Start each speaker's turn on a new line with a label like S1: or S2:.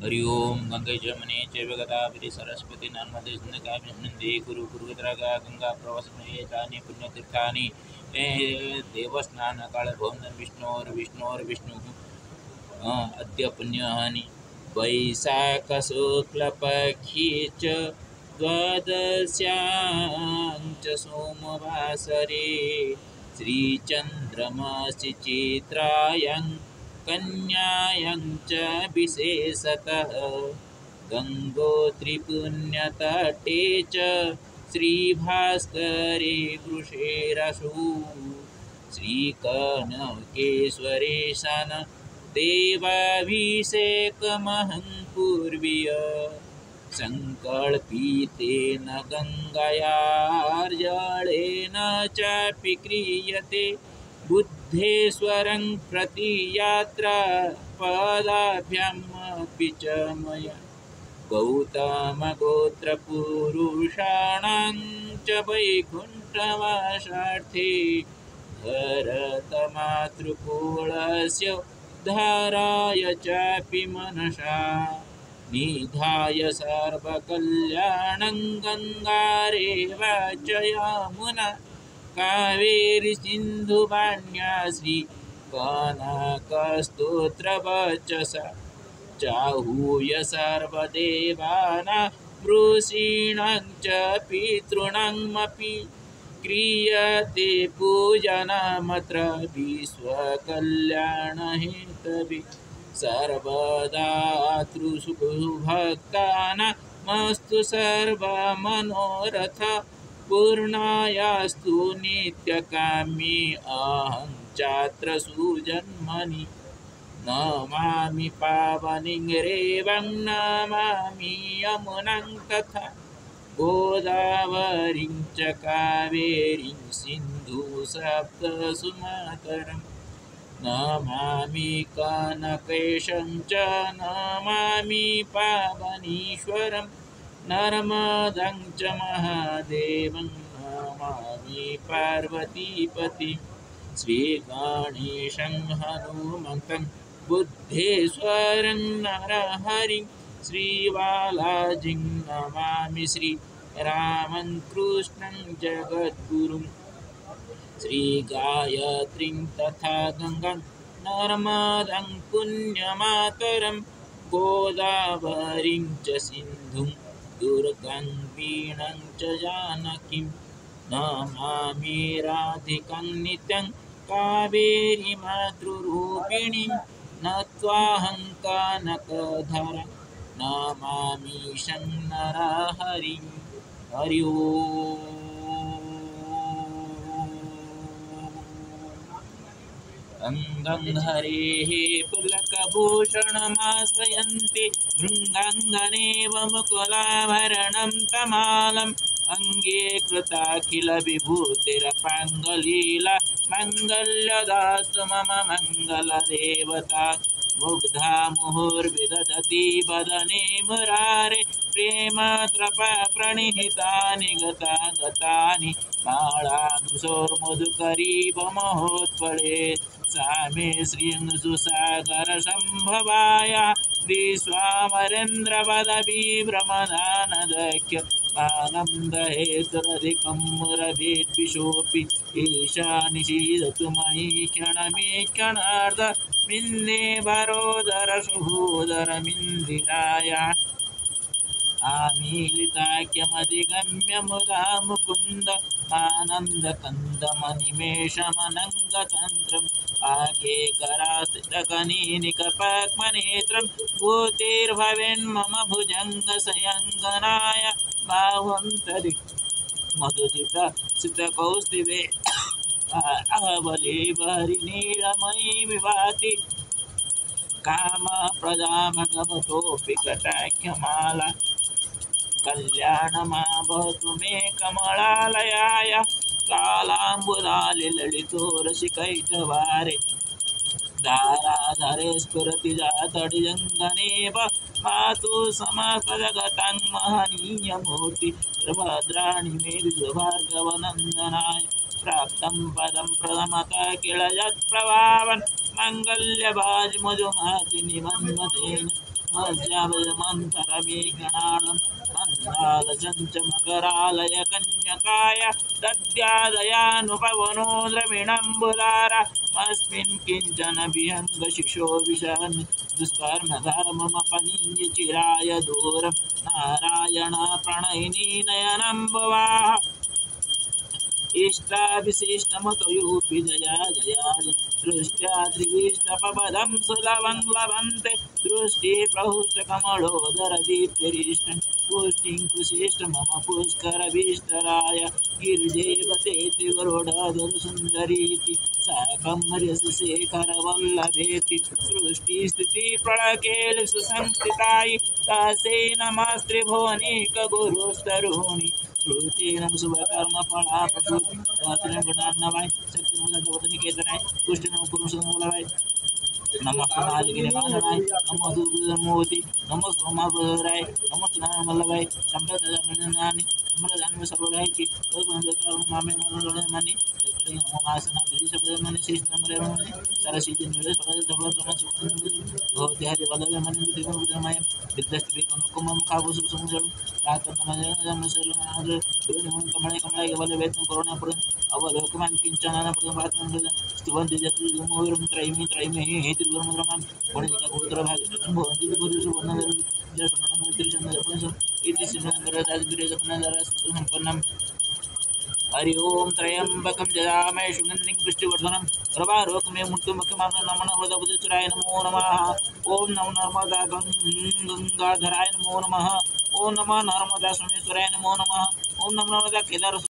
S1: हरि ओम गंगे जमुने चैव गोदावरी सरस्वती नर्मदे सिन्धु कुरु कुरुभद्रा गंगा प्रवसमये तानि पुण्यतीर्थानि देवस्नानकाले भवन्तं विष्णोर्विष्णुः अद्य पुण्यहानि वैशाखशुक्लपक्षे च द्वादश्यां च सोमवासरे श्रीचन्द्रमसि चित्रायां कन्यायां च विशेषतः गङ्गोत्रीपुण्यतटे च श्रीभास्करे वृषेरसौ श्रीकनकेश्वरेशन देवाभिषेकमहं कुर्वीय सङ्कल्पितेन गङ्गायार्जलेन चापि क्रियते बुद्धेश्वरं प्रति यात्रा पदाभ्यामपि च मया गौतमगोत्रपुरुषाणां च वैकुण्ठवासार्थे भरतमातृकुलस्य धाराय चापि मनसा निधाय सर्वकल्याणं गङ्गारेव च यमुना कावेरी सिन्धुवाण्या श्रीकनकस्तोत्रवचसा चाहूय सर्वदेवानां ऋषीणां च पितॄणामपि क्रियते पूजनमत्र विश्वकल्याणहेतवे सर्वदा भक्तानामस्तु सर्वमनोरथ पूर्णायास्तु नित्यकामी अहं चात्र सुजन्मनि नमामि पावनीं रेवं नमामि यमुनां तथा गोदावरीं च कावेरीं सिन्धुसप्तसुमातरं नमामि कनकेशं च नमामि पावनीश्वरं नर्मदं च महादेवं नमामि पार्वतीपतिं श्रीगणेशं हनुमन्तं बुद्धेश्वरं नरहरिं श्रीबालाजीं नमामि श्रीरामं कृष्णं जगद्गुरुं श्रीगायत्रीं तथा गंगां नर्मदां पुण्यमातरं गोदावरीं च सिन्धुं दुर्गां वीणां च जानकीं नमामि राधिकां नित्यं कावेरी मातृरूपिणीं नत्वाहं कनकधारां नमामि शङ्करहरिं हरि ओम् अंगं हरेः पुलकभूषणमाश्रयन्ति भृङ्गाङ्गनेव मुकुलाभरणं तमालम् अंगे कृताखिलविभूतिरपाङ्गलीला मङ्गल्यदास्तु मम मङ्गलदेवता मुग्धा मुहुर्विदधति वदने मुरारे प्रेमत्रपा प्रणिहितानि गता गतानि मालाधुसोर्मधुकरीवमहोत्पले सा मे श्रियं सुसागरसम्भवाय विश्वामरेन्द्रपदवीभ्रमदानदख्य आनन्दहेतुरधिकं मुरभिर्विशोऽपि ईशानिषीदतु मयि क्षणमेक्षणार्ध मिन्दे वरोदरसहोदरमिन्दिराय आमीलिताख्यमधिगम्य मुदा मुकुन्द आनन्दकन्दमनिमेषमनङ्गतन्त्रम् आकेकरास्थितकनीनिकपद्मनेत्रं भूतिर्भवेन्मम भुजङ्गसयङ्गनाय बाहुन्तरि मधुजित सितकौस्तिवे आवलीवहरिनीलमयी विभाति कामप्रदामगमतोऽपि कटाख्यमाला कल्याणमाभवतु मे कमलालयाय कालाम्बुदालिललितो रसिकैटवारे धाराधरे स्फुरति जातडिजङ्गनेव मातु समस्तजगतां महनीयमूर्ति भद्राणि मे भार्गवनन्दनाय प्राप्तं पदं प्रथमतः किल यत्प्रभावन् मङ्गल्यभाजि मधुमाति निबन्धतेन मज्जामन्तरमेघनादं मन्दालसञ्चमकरालय कन्यकाय दद्यादयानुपवनो द्रविणम्बुधारा अस्मिन् किञ्चन विहङ्गशिशो विशन् दुष्कर्मधर्ममपनीय दूरं नारायण प्रणयिनी नयनम्बुवाः इष्टाभिशिष्टमतयोऽपि जया जयाय दृष्ट्या त्रिविष्टपदं सुलभं लभन्ते दृष्टिप्रहुष्टकमलोदरदीप्तिरिष्टं पुष्टिं कुशिष्ट मम पुष्करभीष्टराय गिरिजेवतेति गरुडधरसुन्दरीति सा कमर्यशेखरवल्लभेति सृष्टिस्थितिप्रलयकेलिसुसंस्थिताय तस्यै नमस्त्रिभुवनैकगुरुस्तरुणि श्रुतीनं शुभकर्मफलाप्रसूति रात्रिं गणान्नवाय शक्तिमुदवतनिकेतनाय पुष्टिनं पुरुषमूलवाय नमस्ते नाजगिरिमाननाय नमो दुर्गुदमूर्ति नमो सोमाप्रदराय नमस्ते नामल्लभाय संप्रदानानि संप्रदान सर्वरायति मामे मनोरमणि ओमासना विधिशब्दमणि शिष्टमरेमणि सरसिति निवेश फलदबलक्रमसुमन भवत्यादि वदवे मनि त्रिगुणमय विद्यस्ति अनुकुमं खावसु समुद्रं रातनमयनमसरनाद गुरुनिमं कमले कमले केवल वेदं करुणापुरं अवलोकनं किंचन प्रदपात्मं स्तुवन्ति जत्रिगुमोरं त्रैमि त्रैमि त्रिगुणमरमं वणिका गोत्रभागं भवन्ति गुरुषु वन्दनं जसमनमूर्तिशन्दपुरं इति सिंहनगरदासगिरिजपनदरसंपन्नं हरि ओम त्र्यंबकं जजामहे सुगन्धिं पुष्टिवर्धनं प्रभारोकमे मृत्युमुखमार्गं नमः वरदबुधेश्वराय नमो नमः ओम नमो नर्मदा गंगाधराय नमो नमः ओम नमः नर्मदा सोमेश्वराय नमो नमः ओम नमो नर्मदा केदार